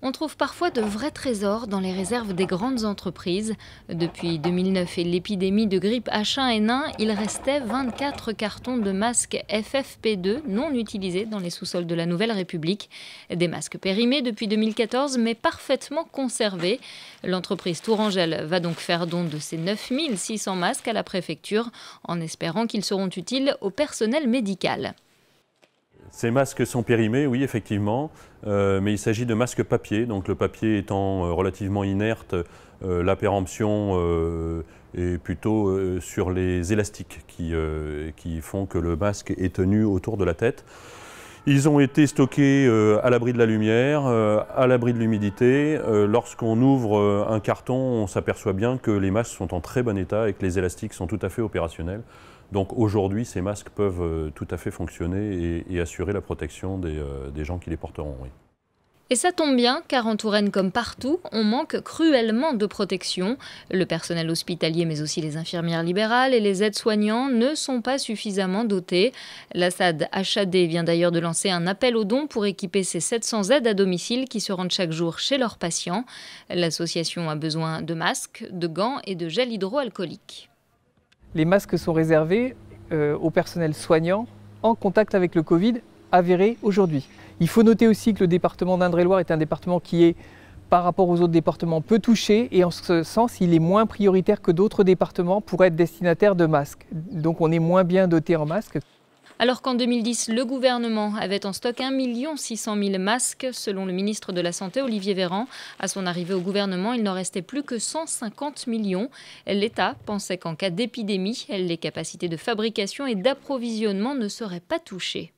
On trouve parfois de vrais trésors dans les réserves des grandes entreprises. Depuis 2009 et l'épidémie de grippe H1N1, il restait 24 cartons de masques FFP2 non utilisés dans les sous-sols de la Nouvelle République. Des masques périmés depuis 2014 mais parfaitement conservés. L'entreprise Tourangelle va donc faire don de ses 9600 masques à la préfecture en espérant qu'ils seront utiles au personnel médical. Ces masques sont périmés, oui, effectivement, mais il s'agit de masques papier. Donc le papier étant relativement inerte, la péremption est plutôt sur les élastiques qui font que le masque est tenu autour de la tête. Ils ont été stockés à l'abri de la lumière, à l'abri de l'humidité. Lorsqu'on ouvre un carton, on s'aperçoit bien que les masques sont en très bon état et que les élastiques sont tout à fait opérationnels. Donc aujourd'hui, ces masques peuvent tout à fait fonctionner et assurer la protection des gens qui les porteront. Oui. Et ça tombe bien, car en Touraine comme partout, on manque cruellement de protection. Le personnel hospitalier, mais aussi les infirmières libérales et les aides-soignants ne sont pas suffisamment dotés. La SAD HAD vient d'ailleurs de lancer un appel aux dons pour équiper ces 700 aides à domicile qui se rendent chaque jour chez leurs patients. L'association a besoin de masques, de gants et de gel hydroalcoolique. Les masques sont réservés au personnel soignant en contact avec le Covid avéré aujourd'hui. Il faut noter aussi que le département d'Indre-et-Loire est un département qui est, par rapport aux autres départements, peu touché et en ce sens, il est moins prioritaire que d'autres départements pour être destinataire de masques. Donc on est moins bien doté en masques. Alors qu'en 2010, le gouvernement avait en stock 1 600 000 masques, selon le ministre de la Santé, Olivier Véran. À son arrivée au gouvernement, il n'en restait plus que 150 millions. L'État pensait qu'en cas d'épidémie, les capacités de fabrication et d'approvisionnement ne seraient pas touchées.